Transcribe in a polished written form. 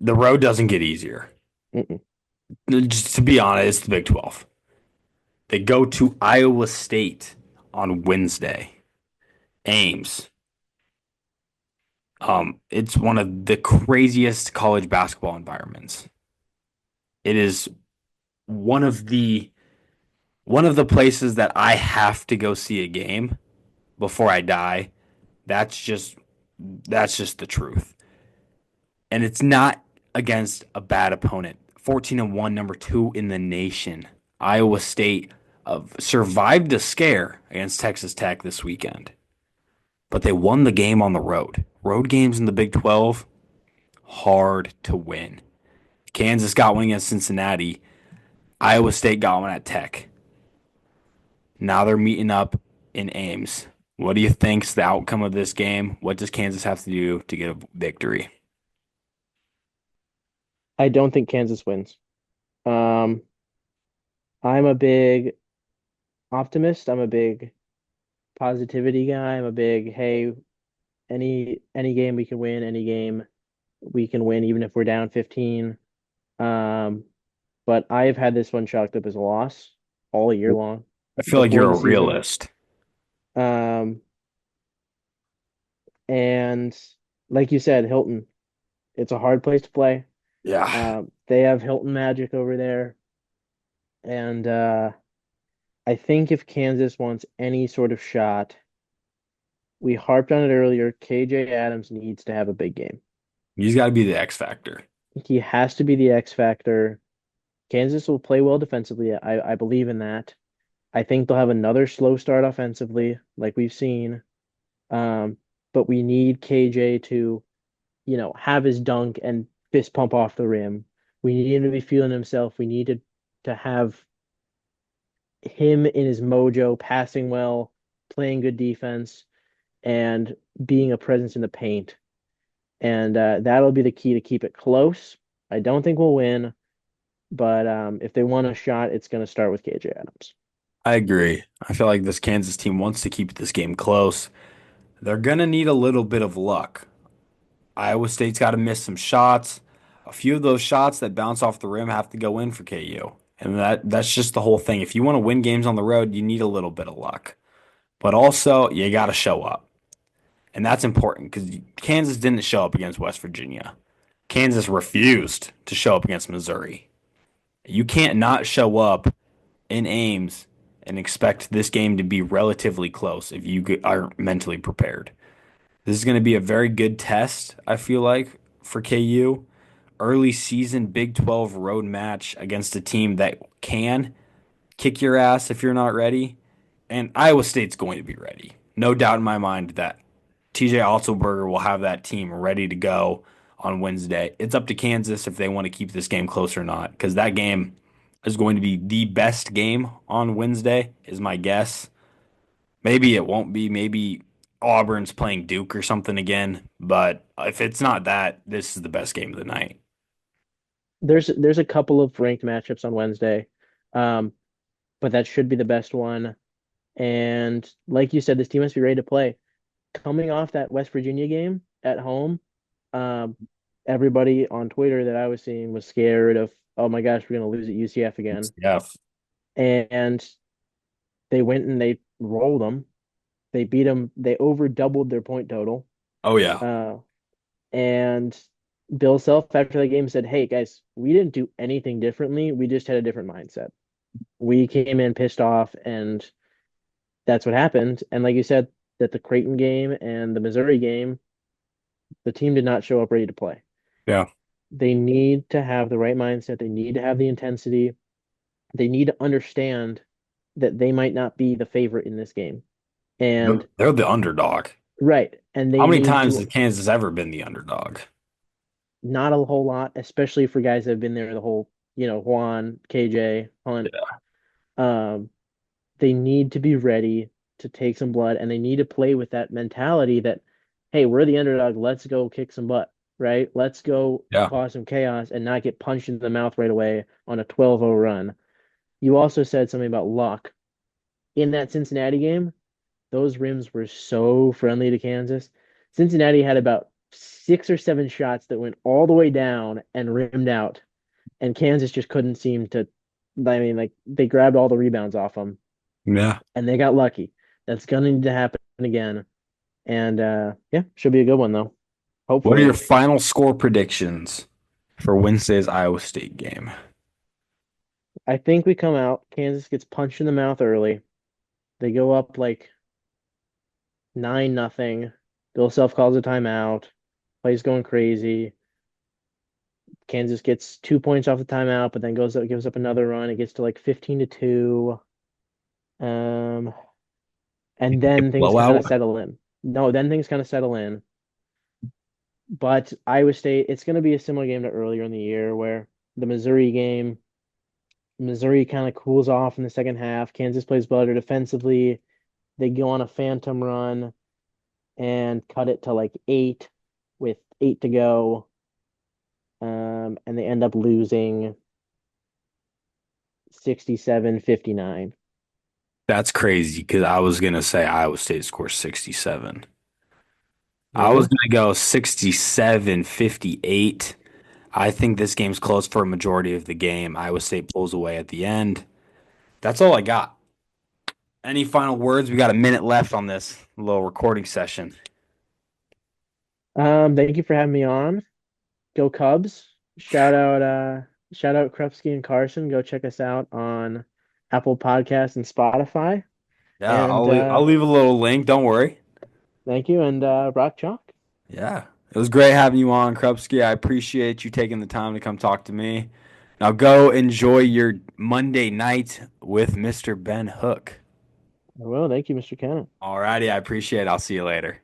The road doesn't get easier. Mm-mm. Just to be honest, it's the Big 12. They go to Iowa State on Wednesday. Ames. It's one of the craziest college basketball environments. It is one of the one of the places that I have to go see a game before I die. That's just that's just the truth. And it's not against a bad opponent. 14-1, number 2 in the nation. Iowa State survived a scare against Texas Tech this weekend, but they won the game on the road. Road games in the Big 12, hard to win. Kansas got one against Cincinnati. Iowa State got one at Tech. Now they're meeting up in Ames. What do you think's the outcome of this game? What does Kansas have to do to get a victory? I don't think Kansas wins. Um, I'm a big optimist. I'm a big positivity guy. I'm a big, hey, any game we can win, any game we can win, even if we're down 15. Um, but I've had this one chalked up as a loss all year long I feel like before you're the a season. realist. Um, and like you said, Hilton, it's a hard place to play. Yeah. They have Hilton Magic over there, and I think if Kansas wants any sort of shot, we harped on it earlier. KJ Adams needs to have a big game. He's got to be the X factor. He has to be the X factor. Kansas will play well defensively. I believe in that. I think they'll have another slow start offensively, like we've seen. Um, but we need KJ to, have his dunk and fist pump off the rim. We need him to be feeling himself. We need to have him in his mojo, passing well, playing good defense, and being a presence in the paint. And that'll be the key to keep it close. I don't think we'll win, but if they want a shot, it's going to start with KJ Adams. I agree. I feel like this Kansas team wants to keep this game close. They're going to need a little bit of luck. Iowa State's got to miss some shots. A few of those shots that bounce off the rim have to go in for KU. And that's just the whole thing. If you want to win games on the road, you need a little bit of luck. But also, you got to show up. And that's important because Kansas didn't show up against West Virginia. Kansas refused to show up against Missouri. You can't not show up in Ames and expect this game to be relatively close if you are mentally prepared. This is going to be a very good test, I feel like, for KU. Early season Big 12 road match against a team that can kick your ass if you're not ready. And Iowa State's going to be ready. No doubt in my mind that TJ Otzelberger will have that team ready to go on Wednesday. It's up to Kansas if they want to keep this game close or not, because that game is going to be the best game on Wednesday, is my guess. Maybe it won't be. Maybe Auburn's playing Duke or something again. But if it's not that, this is the best game of the night. There's a couple of ranked matchups on Wednesday, um, but that should be the best one. And like you said, this team must be ready to play. Coming off that West Virginia game at home, um, everybody on Twitter that I was seeing was scared of, oh my gosh, we're going to lose at UCF again. Yeah. And they went and they rolled them. They beat them. They over doubled their point total. Oh yeah. Uh, and Bill Self after the game said, "Hey guys, we didn't do anything differently. We just had a different mindset. We came in pissed off, and that's what happened." And like you said, that the Creighton game and the Missouri game, the team did not show up ready to play. Yeah. They need to have the right mindset. They need to have the intensity. They need to understand that they might not be the favorite in this game. And They're the underdog. right, and How they many need times has to Kansas ever been the underdog? not a whole lot, especially for guys that have been there the whole, Juan, KJ, Hunt. Yeah. Um, they need to be ready to take some blood, and they need to play with that mentality that, hey, we're the underdog. Let's go kick some butt, right? Let's go Yeah. cause some chaos and not get punched in the mouth right away on a 12-0 run. You also said something about luck. In that Cincinnati game, those rims were so friendly to Kansas. Cincinnati had about six or seven shots that went all the way down and rimmed out, and Kansas just couldn't seem to. I mean, like they grabbed all the rebounds off them, Yeah. and they got lucky. That's gonna need to happen again. And yeah, should be a good one though. What are your Hopefully. final score predictions for Wednesday's Iowa State game? I think we come out, Kansas gets punched in the mouth early. They go up like 9-0. Bill Self calls a timeout. Plays going crazy. Kansas gets 2 points off the timeout, but then goes up, gives up another run. It gets to like 15-2. Um, and then things kind of Blowout? settle in. No, then things kind of settle in. But Iowa State, it's going to be a similar game to earlier in the year where the Missouri game, Missouri kind of cools off in the second half. Kansas plays better defensively. They go on a phantom run and cut it to like 8 with 8 to go. And they end up losing 67-59. That's crazy because I was gonna say Iowa State scores 67. I was Really? gonna go 67-58. I think this game's close for a majority of the game. Iowa State pulls away at the end. That's all I got. Any final words? We got a minute left on this little recording session. Thank you for having me on. Go Cubs. Shout out Krupski and Carson. Go check us out on Apple Podcasts and Spotify. Yeah, And I'll leave a little link. Don't worry. thank you and rock chalk. Yeah, it was great having you on, Krupski. I appreciate you taking the time to come talk to me. Now go enjoy your Monday night with Mr. Ben Hook. I will. Thank you, Mr. Cannon. Alrighty, I appreciate it. I'll see you later.